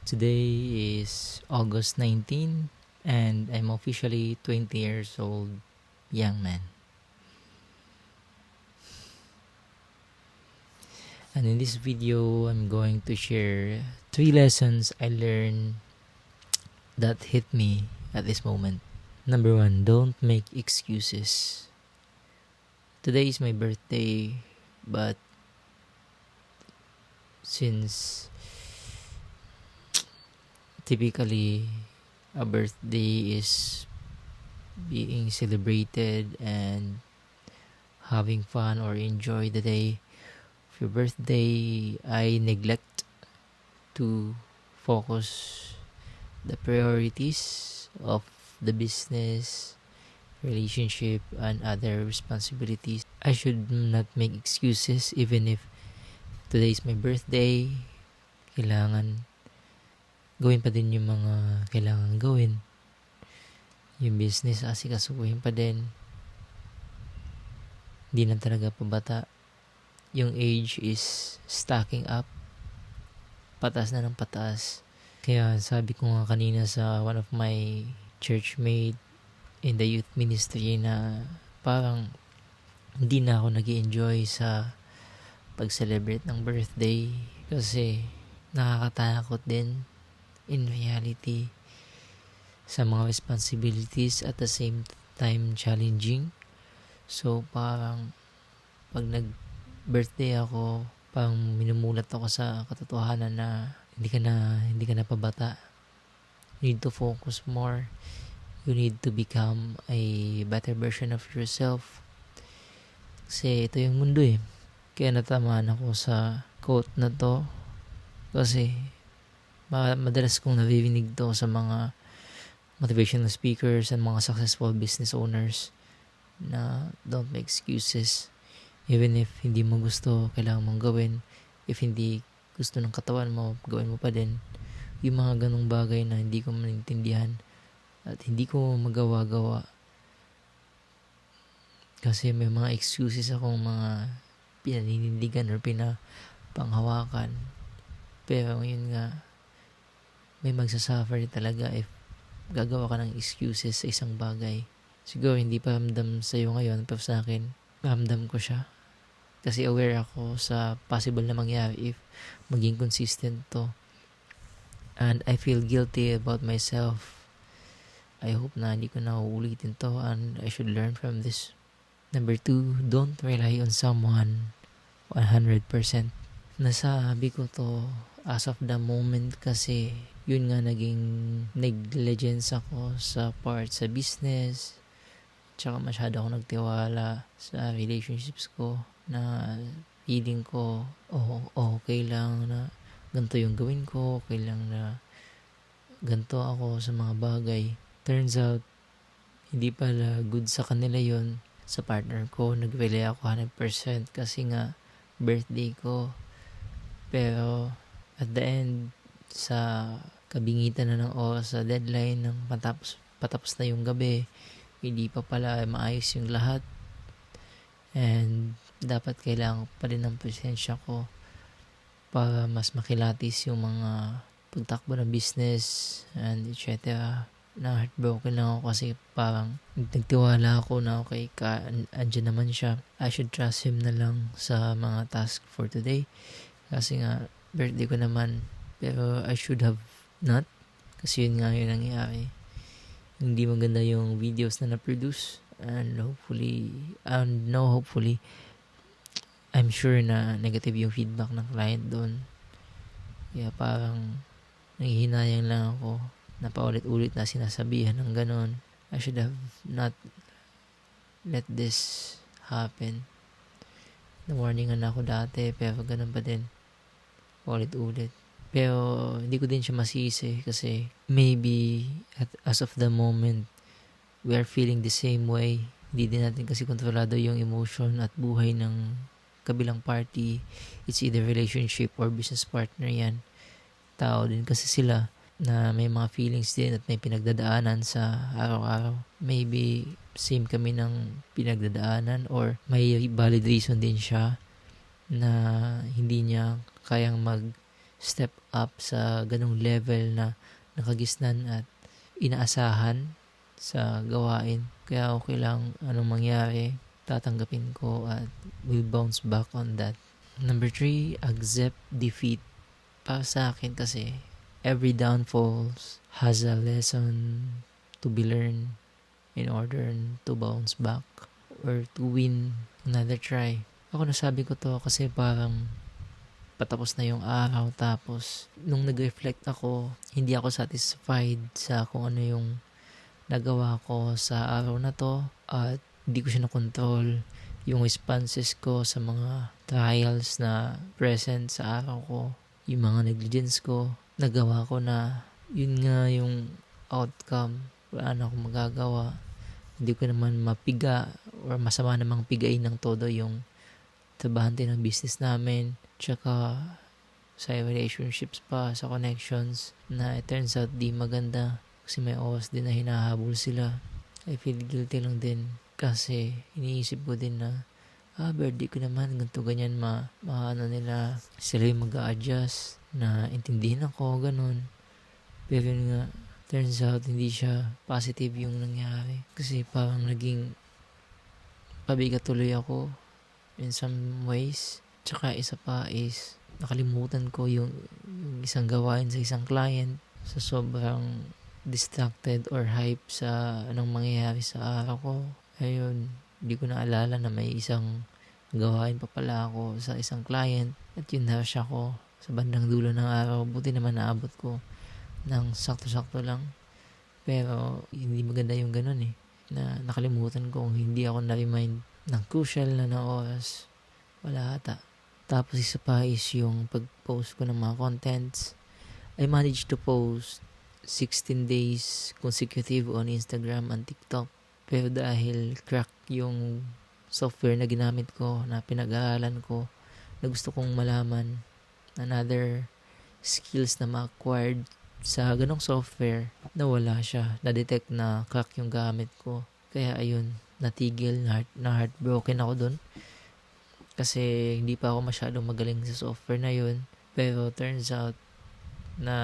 Today is August 19 and I'm officially 20 years old young man. And in this video, I'm going to share 3 lessons I learned that hit me at this moment. Number 1, don't make excuses. Today is my birthday, but since typically a birthday is being celebrated and having fun or enjoy the day of your birthday, I neglect to focus the priorities of the business, relationship, and other responsibilities. I should not make excuses even if today is my birthday. Kailangan gawin pa din yung mga kailangan gawin. Yung business, asikasuhin pa din. Hindi na talaga pabata. Yung age is stacking up. Pataas na ng pataas. Kaya sabi ko nga kanina sa one of my churchmate in the youth ministry na parang hindi na ako nag-enjoy sa pag-celebrate ng birthday kasi nakakatakot din in reality sa mga responsibilities at the same time challenging. So parang pag nag-birthday ako, parang minumulat ako sa katotohanan na hindi ka na pabata. You need to focus more. You need to become a better version of yourself. Kasi ito yung mundo eh. Kaya natamaan ako sa quote na to. Kasi madalas kong naririnig to sa mga motivational speakers and mga successful business owners na don't make excuses. Even if hindi mo gusto, kailangan mong gawin. If hindi gusto ng katawan mo, gawin mo pa din. Yung mga ganong bagay na hindi ko maintindihan at hindi ko magawa-gawa. Kasi may mga excuses akong mga pinaninindigan or pinapanghawakan. Pero yun nga, may magsasuffer talaga if gagawa ka ng excuses sa isang bagay. Siguro hindi pa ramdam sa'yo ngayon, pero sa akin, ramdam ko siya. Kasi aware ako sa possible na mangyari if maging consistent to. And I feel guilty about myself. I hope na hindi ko na uulitin to and I should learn from this. Number 2, don't rely on someone 100%. Nasabi ko to as of the moment kasi yun nga naging negligence ako sa part sa business. Tsaka masyado ako nagtiwala sa relationships ko na feeling ko okay lang na ganito yung gawin ko, okay lang na ganito ako sa mga bagay. Turns out hindi pala good sa kanila yon. Sa partner ko nag-rely ako 100% kasi nga birthday ko. Pero at the end, sa kabingitan na ng oras sa deadline ng patapos na yung gabi, hindi pa pala maayos yung lahat. And dapat kailangan pa rin ng presensya ko para mas makilatis yung mga pagtakbo ng business and etc. Na heartbroken lang ako kasi parang nagtiwala ako na okay ka, andyan naman siya. I should trust him na lang sa mga task for today. Kasi nga, birthday ko naman. Pero I should have not. Kasi yun nga yung nangyari. Hindi maganda yung videos na na-produce. And hopefully, I'm sure na negative yung feedback ng client doon. Kaya parang nanghihinayang lang ako na paulit-ulit na sinasabihan ng ganon. I should have not let this happen. Na-warningan na ako dati pero ganon pa din. Paulit-ulit. Pero hindi ko din siya masisi kasi maybe as of the moment we are feeling the same way. Hindi din natin kasi kontrolado yung emotion at buhay ng kabilang party. It's either relationship or business partner yan. Tao din kasi sila na may mga feelings din at may pinagdadaanan sa araw-araw. Maybe same kami ng pinagdadaanan or may valid reason din siya na hindi niya kayang step up sa ganong level na nakagisnan at inaasahan sa gawain. Kaya okay lang anong mangyari, tatanggapin ko at will bounce back on that. Number 3, accept defeat. Para sa akin kasi, every downfalls has a lesson to be learned in order to bounce back or to win another try. Ako nasabi ko to kasi parang patapos na yung araw, tapos nung nag-reflect ako, hindi ako satisfied sa kung ano yung nagawa ko sa araw na to at hindi ko siya na-control yung responses ko sa mga trials na present sa araw ko, yung mga negligence ko, nagawa ko na, yun nga yung outcome, wala na akong magagawa. Hindi ko naman mapiga or masama namang pigain ng todo yung trabahante ng business namin, tsaka sa relationships pa, sa connections na it turns out di maganda kasi may oras din na hinahabol sila. I feel guilty lang din kasi iniisip ko din na birthday ko naman, ganito ganyan, maano nila, sila yung mag-a-adjust na intindihin ako, ganun. Pero yun nga, turns out hindi siya positive yung nangyari kasi parang naging pabigat tuloy ako in some ways. Tsaka isa pa is nakalimutan ko yung isang gawain sa isang client sa sobrang distracted or hype sa anong mangyayari sa araw ko. Ayun, hindi ko naalala na may isang gawain pa pala ako sa isang client at yun na siya ko sa bandang dulo ng araw. Buti naman naabot ko ng sakto-sakto lang. Pero hindi maganda yung ganun na nakalimutan ko kung hindi ako na-remind ng crucial na oras. Wala ata. Tapos isa pa is yung pag-post ko ng mga contents. I managed to post 16 days consecutive on Instagram and TikTok. Pero dahil crack yung software na ginamit ko, na pinag-aaralan ko, na gusto kong malaman another skills na ma-acquired sa ganong software, nawala siya. Na-detect na crack yung gamit ko. Kaya ayun, natigil, na heartbroken ako dun. Kasi hindi pa ako masyadong magaling sa software na yun. Pero turns out na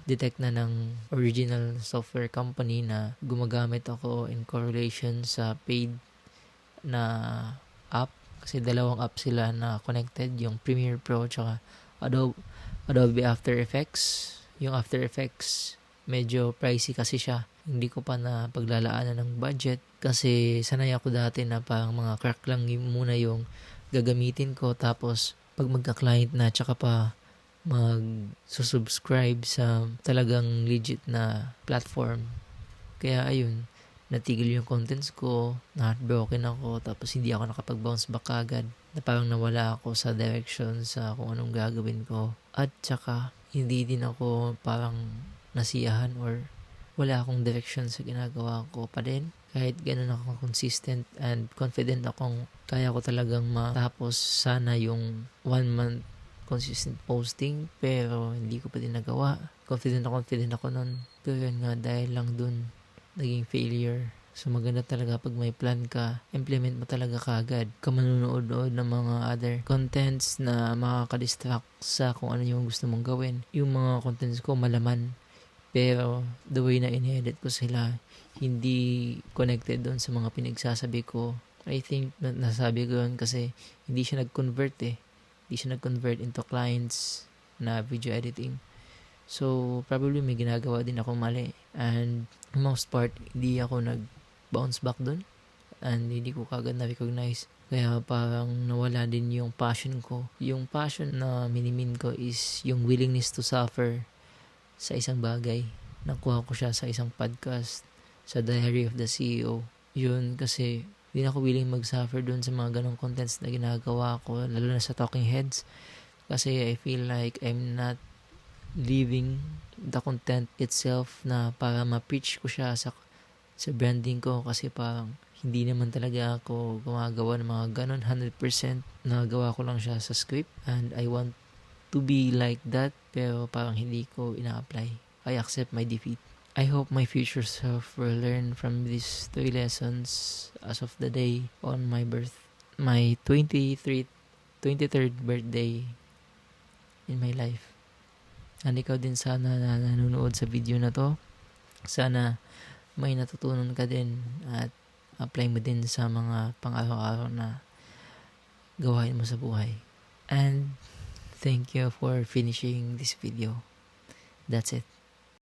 detect na ng original software company na gumagamit ako in correlation sa paid na app. Kasi dalawang app sila na connected, yung Premiere Pro tsaka Adobe After Effects. Yung After Effects medyo pricey kasi siya. Hindi ko pa na paglalaanan ng budget kasi sanay ako dati na parang mga crack lang muna yung gagamitin ko, tapos pag magka-client na tsaka pa mag-subscribe sa talagang legit na platform. Kaya ayun, natigil yung contents ko, na-heartbroken ako, tapos hindi ako nakapag-bounce back agad, na parang nawala ako sa direction sa kung anong gagawin ko. At tsaka hindi din ako parang nasiyahan or wala akong direction sa ginagawa ko pa din. Kahit ganun ako consistent and confident akong kaya ko talagang matapos sana yung 1 month consistent posting, pero hindi ko pa din nagawa. Confident ako nun. Pero yun nga, dahil lang dun naging failure. So maganda talaga pag may plan ka, implement mo talaga kagad. Ka manunood ng mga other contents na makaka-distract sa kung ano yung gusto mong gawin. Yung mga contents ko malaman, pero the way na in-edit ko sila, hindi connected doon sa mga pinagsasabi ko. I think nasabi ko yun kasi hindi siya nag-convert Hindi siya nag-convert into clients na video editing. So, probably may ginagawa din ako mali. And most part, hindi ako nag-bounce back doon. And hindi ko kagad na-recognize. Kaya parang nawala din yung passion ko. Yung passion na minimin ko is yung willingness to suffer sa isang bagay. Nakuha ko siya sa isang podcast, sa Diary of the CEO. Yun kasi hindi ako willing mag-suffer dun sa mga ganong contents na ginagawa ko, lalo na sa talking heads. Kasi I feel like I'm not living the content itself na para ma-preach ko siya sa branding ko, kasi parang hindi naman talaga ako gumagawa ng mga ganon 100%. Nagawa ko lang siya sa script and I want to be like that, pero parang hindi ko ina-apply. I accept my defeat. I hope my future self will learn from these 3 lessons as of the day on my 23rd birthday in my life. And ikaw din sana na nanonood sa video na to, sana may natutunan ka din at apply mo din sa mga pang-araw-araw na gawain mo sa buhay. And thank you for finishing this video. That's it.